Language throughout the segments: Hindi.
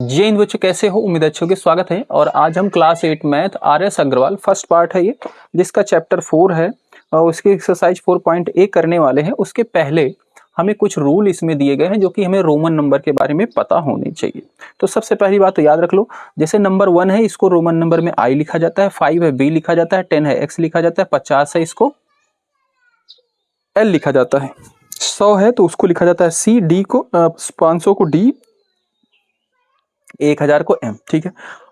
जय हिंद बच्चों, कैसे हो? उम्मीद अच्छे होंगे। स्वागत है। और आज हम class 8 math RS Agarwal first part है ये, जिसका चैप्टर 4 है और उसकी एक्सरसाइज 4.A करने वाले हैं। उसके पहले हमें कुछ रूल इसमें दिए गए हैं जो कि हमें रोमन नंबर के बारे में पता होनी चाहिए। तो सबसे पहली बात तो याद रख लो, जैसे नंबर 1 है इसको रोमन नंबर में I लिखा जाता है, 5 है B लिखा जाता है, 10 है X लिखा जाता है, 50 है इसको L लिखा जाता है, 100 है तो उसको लिखा जाता है C, D को 500 को D, 1000 को M। ठीक है।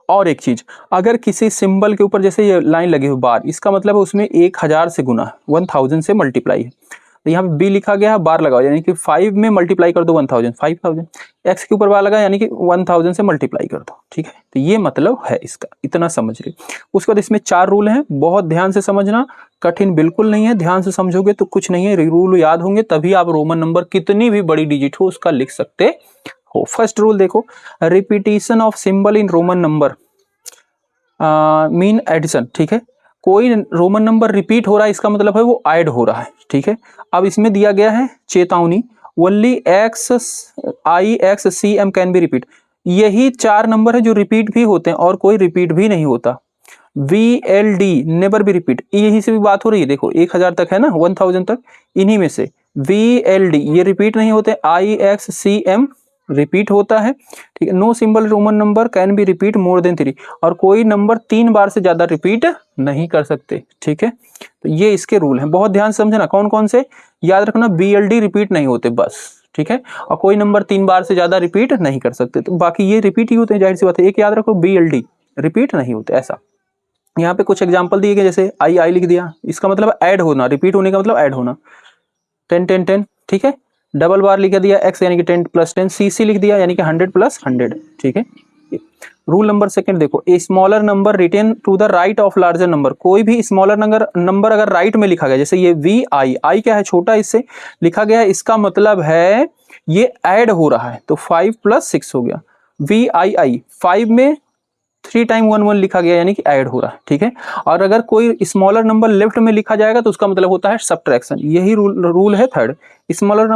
और एक चीज, अगर किसी सिंबल के ऊपर जैसे ये लाइन लगी हुई बार, इसका मतलब है उसमें 1000 से गुना है, 1000 से मल्टीप्लाई है। तो यहाँ पे B लिखा गया है, बार लगाओ यानी कि 5 में मल्टीप्लाई कर दो 1000, 5000। X के ऊपर बार लगा यानी कि 1000 से मल्टीप्लाई कर दो। ठीक है, तो ये मतलब है इसका, इतना समझ ली। उसके बाद इसमें 4 रूल हैं, बहुत ध्यान से समझना, कठिन बिल्कुल नहीं है। ध्यान से समझोगे तो कुछ नहीं है, रूल याद होंगे तभी आप रोमन नंबर कितनी भी बड़ी डिजिट हो उसका लिख सकते हो। फर्स्ट रूल देखो, repetition of symbol in Roman number mean addition. ठीक है, कोई रोमन नंबर रिपीट हो रहा है इसका मतलब है वो ऐड हो रहा है। ठीक है, अब इसमें दिया गया है चेतावनी, only X I X C M can be repeat. यही 4 नंबर है जो रिपीट भी होते हैं और कोई रिपीट भी नहीं होता। We L D never be repeat, यही से भी बात हो रही है। देखो 1000 तक है ना, 1000 तक, इन्हीं में से वी एल डी ये रिपीट नहीं होते, I X C M repeat होता है। ठीक है, no symbol Roman number can be repeat more than 3, और कोई नंबर 3 बार से ज्यादा रिपीट नहीं कर सकते। ठीक है, तो ये इसके रूल हैं, बहुत ध्यान से समझना। कौन कौन से याद रखना, बी एल डी रिपीट नहीं होते बस। ठीक है, और कोई नंबर 3 बार से ज्यादा रिपीट नहीं कर सकते, तो बाकी ये रिपीट ही होते हैं, जाहिर सी बात है। एक याद रखो, बी एल डी रिपीट नहीं होते ऐसा। यहाँ पे कुछ एग्जाम्पल दिए गए, जैसे आई आई लिख दिया, इसका मतलब ऐड होना, रिपीट होने का मतलब ऐड होना। 10 10 10, ठीक है। डबल बार लिख दिया x यानी कि 10 + 10, CC लिख दिया यानी कि 100 + 100। ठीक है। रूल नंबर सेकंड देखो, a smaller number written to the right of larger number. कोई भी स्मॉलर नंबर अगर राइट में लिखा गया, जैसे ये वी आई क्या है, छोटा, इससे लिखा गया है, इसका मतलब है ये ऐड हो रहा है, तो 5 + 6 हो गया। वी आई 5 में 3 टाइम 1 1 लिखा गया यानी कि ऐड हो रहा है। ठीक है, और अगर कोई स्मॉलर नंबर लेफ्ट में लिखा जाएगा तो उसका मतलब होता है सब्ट्रैक्शन। यही रूल है third, smaller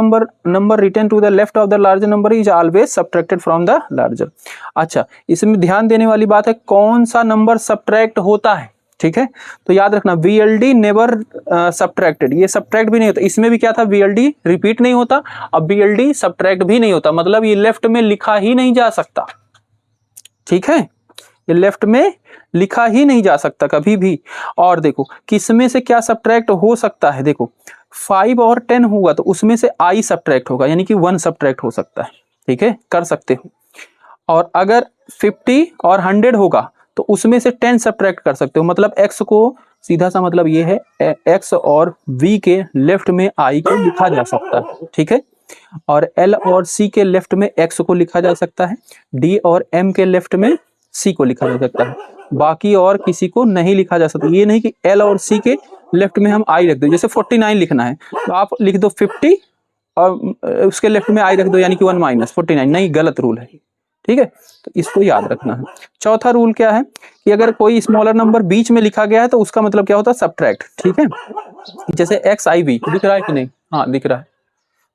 number return to the left of the larger number is always subtracted from the larger. अच्छा, इसमें ध्यान देने वाली बात है, कौन सा नंबर सब्ट्रैक्ट होता है। ठीक है, तो याद रखना, VLD नेवर सब्ट्रैक्टेड, ये सब्ट्रैक्ट भी नहीं होता। इसमें भी क्या था, VLD रिपीट नहीं होता, अब VLD सब्ट्रैक्ट भी नहीं होता, मतलब ये लेफ्ट में लिखा ही नहीं जा सकता। ठीक है, ये लेफ्ट में लिखा ही नहीं जा सकता कभी भी। और देखो किसमें से क्या सब्ट्रैक्ट हो सकता है, देखो 5 और 10 होगा तो उसमें से I सब्ट्रैक्ट होगा यानी कि 1 सब्ट्रैक्ट हो सकता है। ठीक है, कर सकते हो। और अगर 50 और 100 होगा तो उसमें से 10 सब्ट्रैक्ट कर सकते हो, मतलब x को सीधा सा मतलब ये है, x और v के लेफ्ट में I को लिखा जा सकता है। ठीक है, और L और C के लेफ्ट में x को लिखा जा सकता है, D और M के लेफ्ट में C को लिखा जा सकता है, बाकी और किसी को नहीं लिखा जा सकता। ये नहीं कि L और C के लेफ्ट में हम I रख दो, जैसे 49 लिखना है तो आप लिख दो 50 और उसके लेफ्ट में I रख दो यानी कि 1 - 49, नहीं, गलत रूल है। ठीक है, तो इसको याद रखना है। चौथा रूल क्या है कि अगर कोई स्मॉलर नंबर बीच में लिखा गया है तो उसका मतलब क्या होता है, सब्ट्रैक्ट। ठीक है, जैसे XIV दिख रहा है कि नहीं, हाँ दिख रहा है,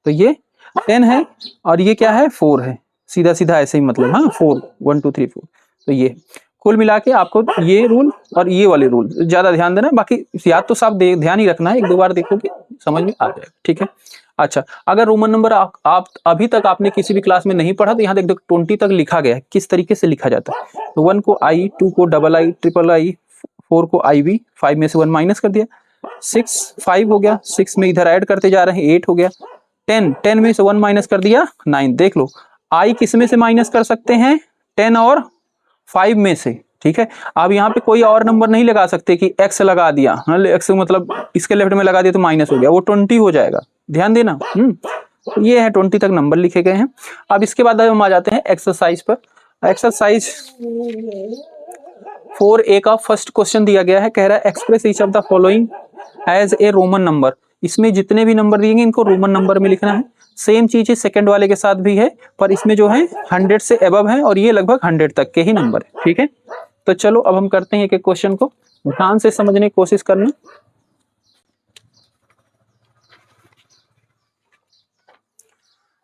तो ये 10 है और ये क्या है, 4 है, सीधा सीधा ऐसे ही मतलब, हाँ 4 1 2 3 4। तो ये कुल मिला के आपको ये रूल और ये वाले रूल ज्यादा ध्यान देना, बाकी याद तो साफ ध्यान ही रखना है, 1 2 बार देखोगे समझ में आ जाएगा। ठीक है। अच्छा, अगर रोमन नंबर आप अभी तक आपने किसी भी क्लास में नहीं पढ़ा तो यहाँ देख दो 20 तक लिखा गया है, किस तरीके से लिखा जाता है। तो 1 को I, 2 को II, ट्रिपल I, 4 को IV, 5 में से 1 माइनस कर दिया, 6 5 हो गया, 6 में इधर ऐड करते जा रहे हैं, 8 हो गया, 10 में से 1 माइनस कर दिया, 9। देख लो I किस में से माइनस कर सकते हैं, 10 और 5 में से। ठीक है, अब यहाँ पे कोई और नंबर नहीं लगा सकते कि x लगा दिया, x मतलब इसके लेफ्ट में लगा दिया तो माइनस हो गया, वो 20 हो जाएगा, ध्यान देना। ये है 20 तक नंबर लिखे गए हैं। अब इसके बाद हम आ जाते हैं एक्सरसाइज पर। एक्सरसाइज 4A का फर्स्ट क्वेश्चन दिया गया है, कह रहा है express each of the following as a Roman number. इसमें जितने भी नंबर दिए इनको रोमन नंबर में लिखना है। सेम चीज है सेकंड वाले के साथ भी है, पर इसमें जो है 100 से अबव है और ये लगभग 100 तक के ही नंबर है। ठीक है, तो चलो अब हम करते हैं एक एक क्वेश्चन को, ध्यान से समझने की कोशिश करना।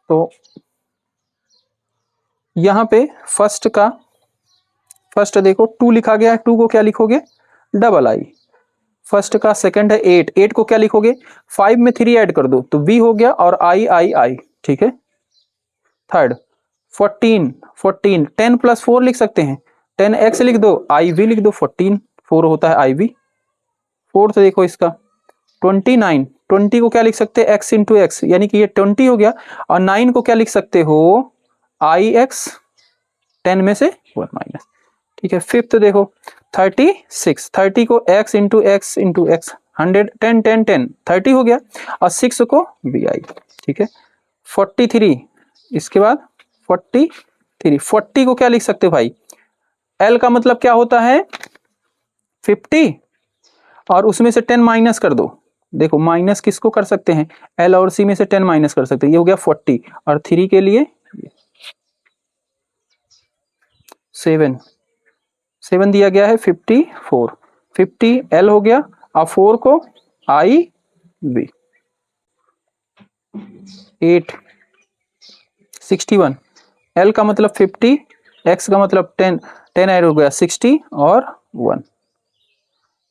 तो यहाँ पे फर्स्ट देखो 2 लिखा गया है, 2 को क्या लिखोगे डबल आई। फर्स्ट का सेकंड है 8, 8 को क्या लिखोगे 5 में 3 ऐड कर दो तो v हो गया और आई आई आई, ठीक है। थर्ड 14, 14 10 प्लस 4 लिख सकते हैं, 10x लिख दो, आई वी लिख दो, 14 4 होता है आई वी। फोर्थ देखो इसका 29, 20 को क्या लिख सकते हैं x इंटू एक्स, यानी कि ये 20 हो गया, और 9 को क्या लिख सकते हो आई एक्स, 10 में से 1 माइनस, ठीक है। फिफ्थ देखो 36, 30 को x into x into x, 100 10 10 10 30 हो गया, और 6 को वी आई, ठीक है। 43, इसके बाद 43, 40 को क्या लिख सकते हो भाई, L का मतलब क्या होता है 50, और उसमें से 10 माइनस कर दो, देखो माइनस किसको कर सकते हैं L और C में से 10 माइनस कर सकते हैं, ये हो गया 40, और 3 के लिए 7 दिया गया है 54, 50 L हो गया, और 4 को I B, 8 61, L का मतलब 50, X का मतलब 10 10 ऐड हो गया 60 और 1,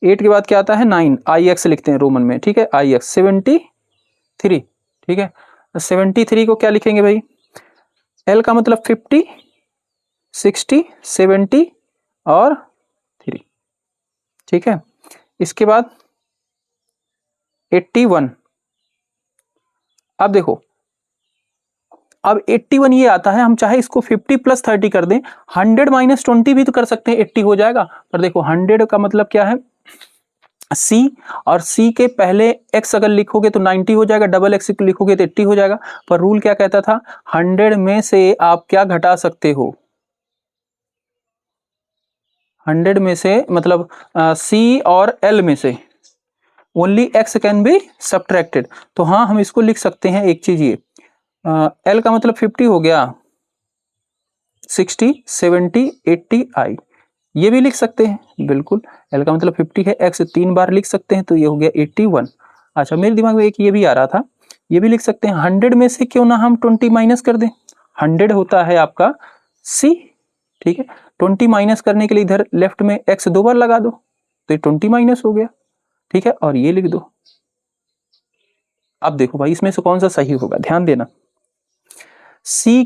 8 के बाद क्या आता है 9, आई एक्स लिखते हैं रोमन में, ठीक है। आई एक्स 73, ठीक है। 73 को क्या लिखेंगे भाई, L का मतलब 50, 60 70 और 3, ठीक है। इसके बाद 81, अब देखो अब 81 ये आता है, हम चाहे इसको 50 प्लस 30 कर दें, 100 माइनस 20 भी तो कर सकते हैं, 80 हो जाएगा। पर देखो 100 का मतलब क्या है C, और C के पहले X अगर लिखोगे तो 90 हो जाएगा, डबल X लिखोगे तो 80 हो जाएगा। पर रूल क्या कहता था 100 में से आप क्या घटा सकते हो, 100 में से मतलब C और L में से only X can be subtracted. तो हाँ हम इसको लिख सकते हैं, एक चीज ये L का मतलब 50 हो गया, 60 70 80 आई, ये भी लिख सकते हैं बिल्कुल। L का मतलब 50 है, X 3 बार लिख सकते हैं तो ये हो गया 81। अच्छा मेरे दिमाग में एक ये भी आ रहा था, ये भी लिख सकते हैं 100 में से क्यों ना हम 20 माइनस कर दें, 100 होता है आपका C, ठीक है। 20 माइनस करने के लिए इधर लेफ्ट में X 2 बार लगा दो तो ये 20 माइनस हो गया, ठीक है। और ये लिख दो। अब देखो भाई इसमें से कौन सा सही होगा, ध्यान देना। C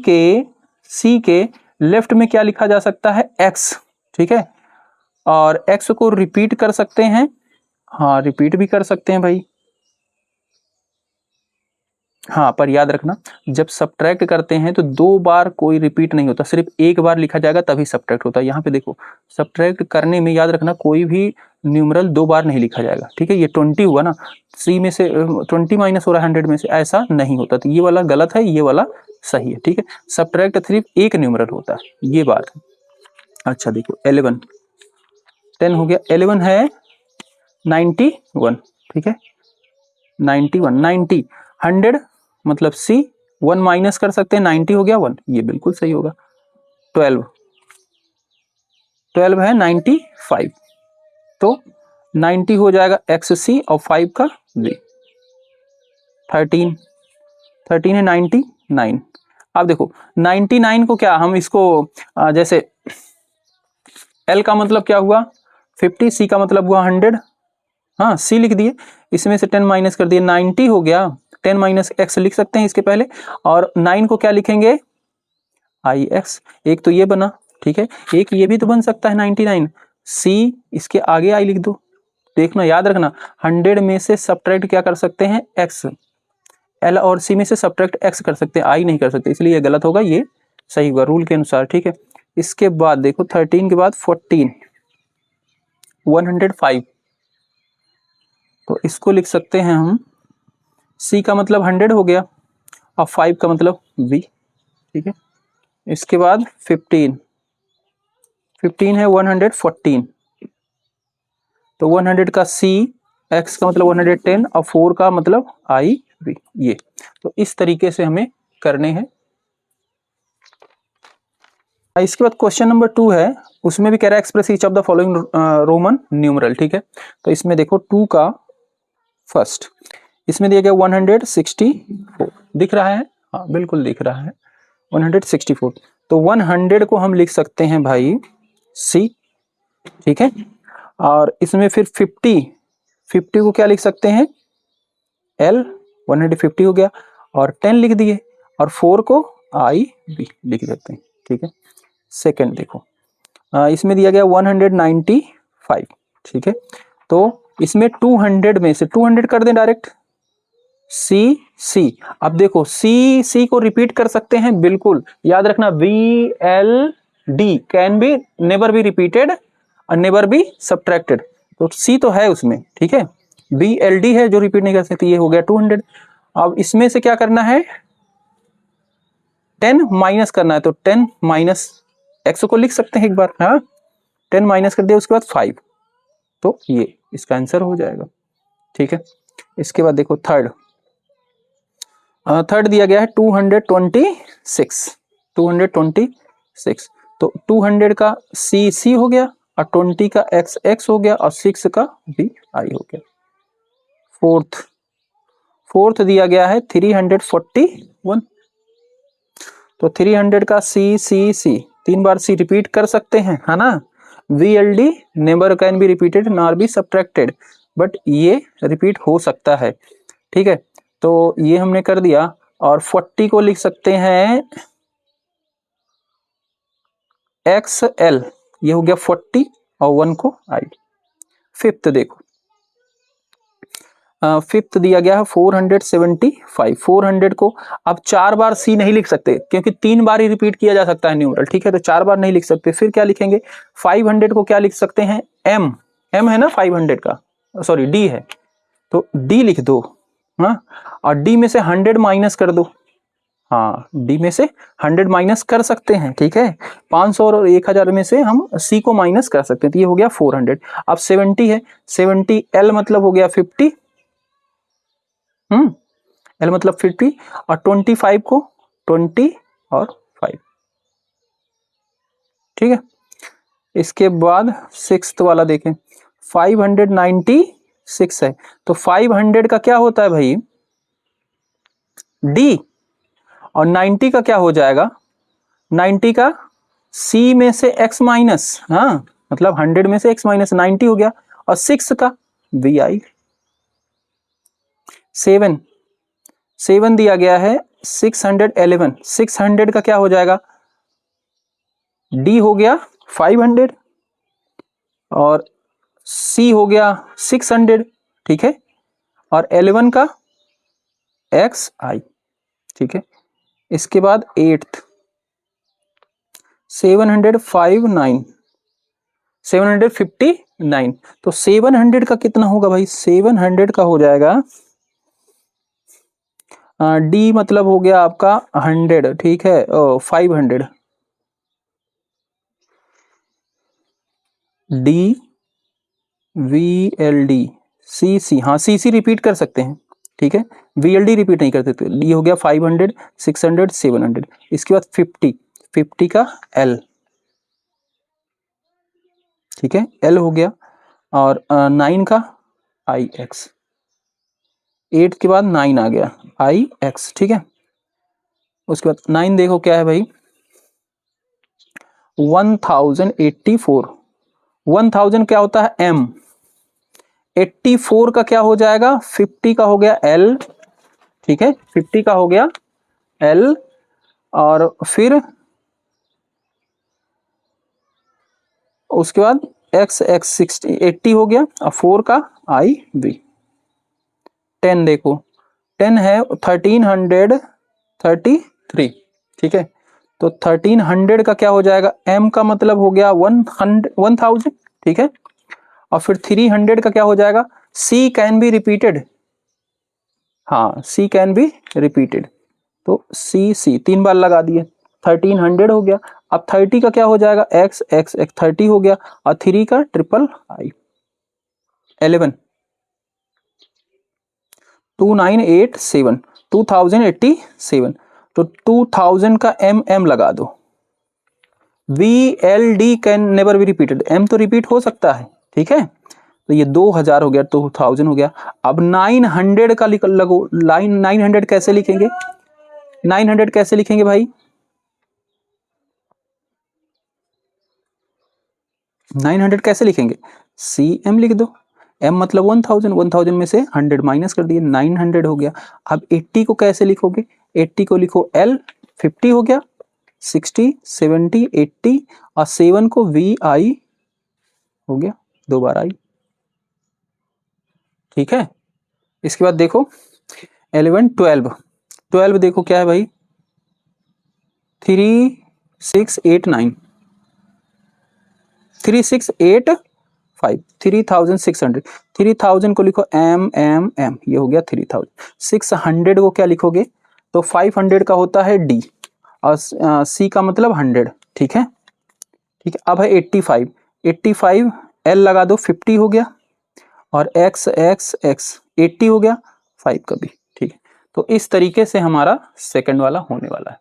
के लेफ्ट में क्या लिखा जा सकता है X, ठीक है, और X को रिपीट कर सकते हैं, हाँ रिपीट भी कर सकते हैं भाई, हाँ पर याद रखना जब सब्ट्रैक्ट करते हैं तो 2 बार कोई रिपीट नहीं होता, सिर्फ एक बार लिखा जाएगा तभी सब्ट्रैक्ट होता है। यहाँ पे देखो सब्ट्रैक्ट करने में याद रखना कोई भी न्यूमरल 2 बार नहीं लिखा जाएगा, ठीक है। ये 20 हुआ ना, C में से 20 माइनस हो रहा है 100 में से, ऐसा नहीं होता, तो ये वाला गलत है, ये वाला सही है, ठीक है। सब्ट्रैक्ट सिर्फ एक न्यूमरल होता है, ये बात है। अच्छा देखो 11 10 हो गया, 11 है 91, ठीक है। 91 90 100 मतलब C, 1 माइनस कर सकते हैं, 90 हो गया 1, ये बिल्कुल सही होगा। 12 है 95, तो 90 हो जाएगा XC और 5 का V। 13 है 99। अब देखो 99 को क्या हम इसको जैसे L का मतलब क्या हुआ 50, C का मतलब हुआ 100, हाँ C लिख दिए, इसमें से 10 माइनस कर दिए, 90 हो गया, 10 माइनस X लिख सकते हैं इसके पहले, और 9 को क्या लिखेंगे IX, एक तो ये बना, ठीक है। एक ये भी तो बन सकता है 99, C इसके आगे I लिख दो। देखना याद रखना 100 में से सब्ट्रैक्ट क्या कर सकते हैं X, L और C में से सब्ट्रैक्ट X कर सकते हैं, I नहीं कर सकते, इसलिए ये गलत होगा, ये सही होगा रूल के अनुसार, ठीक है। इसके बाद देखो 13 के बाद 14 105, तो इसको लिख सकते हैं हम, C का मतलब 100 हो गया और 5 का मतलब V, ठीक है। इसके बाद 15 है 114, तो 100 का C, X का मतलब 110 और 4 का मतलब I V, ये तो इस तरीके से हमें करने हैं। इसके बाद क्वेश्चन नंबर 2 है, उसमें भी कह रहा है express each of the following Roman numeral, ठीक है। तो इसमें देखो 2 का फर्स्ट, इसमें दिया गया 164, दिख रहा है, हाँ बिल्कुल दिख रहा है 164, तो 100 को हम लिख सकते हैं भाई C, ठीक है। और इसमें फिर 50 को क्या लिख सकते हैं L, 150 हो गया, और 10 लिख दिए, और 4 को IB लिख देते हैं, ठीक है। सेकंड देखो, इसमें दिया गया 195, ठीक है। तो इसमें 200 में से 200 कर दें डायरेक्ट, C। अब देखो C को रिपीट कर सकते हैं, बिल्कुल याद रखना, VLD can be never be repeated और नेवर बी सब्ट्रैक्टेड, तो C तो है उसमें, ठीक है। VLD है जो रिपीट नहीं कर सकती, ये हो गया 200। अब इसमें से क्या करना है, 10 माइनस करना है, तो 10 माइनस x को लिख सकते हैं एक बार, हाँ 10 माइनस कर दिया, उसके बाद 5, तो ये इसका आंसर हो जाएगा, ठीक है। इसके बाद देखो थर्ड दिया गया है 226, तो 200 का C हो गया, और 20 का X हो गया, और 6 का VI हो गया। फोर्थ दिया गया है 341, तो 300 का C 3 बार C रिपीट कर सकते हैं, है ना। VLD never can be repeated nor be subtracted, but ये रिपीट हो सकता है, ठीक है। तो ये हमने कर दिया, और 40 को लिख सकते हैं XL, ये हो गया 40, और 1 को I। फिफ्थ देखो, फिफ्थ दिया गया है 475, 400 को अब 4 बार C नहीं लिख सकते, क्योंकि 3 बार ही रिपीट किया जा सकता है न्यूमरल, ठीक है। तो 4 बार नहीं लिख सकते, फिर क्या लिखेंगे, 500 को क्या लिख सकते हैं, M है ना 500 का, सॉरी D है, तो D लिख दो, हाँ, और D में से 100 माइनस कर दो, हाँ D में से 100 माइनस कर सकते हैं, ठीक है। 500 और 1000 में से हम C को माइनस कर सकते हैं, तो ये हो गया 400। अब 70 है, 70 L मतलब हो गया 50, L मतलब 50, और 25 को 20 और 5, ठीक है। इसके बाद सिक्स्थ वाला देखें, 596 है, तो 500 का क्या होता है भाई D, और 90 का क्या हो जाएगा, 90 का C में से X माइनस, हाँ मतलब 100 में से X माइनस 90 हो गया, और 6 का VI। 7 दिया गया है 611, 600 का क्या हो जाएगा, D हो गया 500, और C हो गया 600, ठीक है, और 11 का XI, ठीक है। इसके बाद 8th 759, तो 700 का कितना होगा भाई, 700 का हो जाएगा D मतलब हो गया आपका 100, ठीक है, 500 D VLD CC, हाँ CC रिपीट कर सकते हैं, ठीक है, VLD रिपीट नहीं कर सकते। D हो गया 500, 600, 700। इसके बाद 50 का L, ठीक है, L हो गया, और 9 का IX, 8 के बाद 9 आ गया IX, ठीक है। उसके बाद 9 देखो क्या है भाई, 1084, 1000 क्या होता है M, 84 का क्या हो जाएगा, 50 का हो गया L, ठीक है, 50 का हो गया L, और फिर उसके बाद X 80 हो गया, और 4 का IB। 10 देखो, 10 है 1333, ठीक है, तो 1300 का क्या हो जाएगा, M का मतलब हो गया 1000, ठीक है, और फिर 300 का क्या हो जाएगा, C कैन बी रिपीटेड, हाँ C कैन बी रिपीटेड, तो C 3 बार लगा दिए, 1300 हो गया। अब 30 का क्या हो जाएगा, X 30 हो गया, और 3 का III 11 2987, 2087, तो 2000 का M लगा दो। VLD can never be repeated, M तो रिपीट हो सकता है, ठीक है, तो ये 2000 हो गया, 2000 हो गया। अब 900 का लगो, लाइन 900 कैसे लिखेंगे, 900 कैसे लिखेंगे भाई, 900 कैसे लिखेंगे, CM लिख दो, M मतलब 1000, 1000 में से 100 माइनस कर दिए, 900 हो गया। अब 80 को कैसे लिखोगे, 80 को लिखो L, 50 हो गया, 60, 70, 80 और 7 को VI हो गया, 2 बार I, ठीक है। इसके बाद देखो 11, 12, 12 देखो क्या है भाई, 3689, 3685, 3600, 3000 को लिखो M, ये हो गया 3000। 600 को क्या लिखोगे, तो 500 का होता है D और C का मतलब 100, ठीक है, ठीक है। अब है 85, 85 L लगा दो, 50 हो गया और X 80 हो गया, 5 का भी, ठीक है। तो इस तरीके से हमारा सेकंड वाला होने वाला है।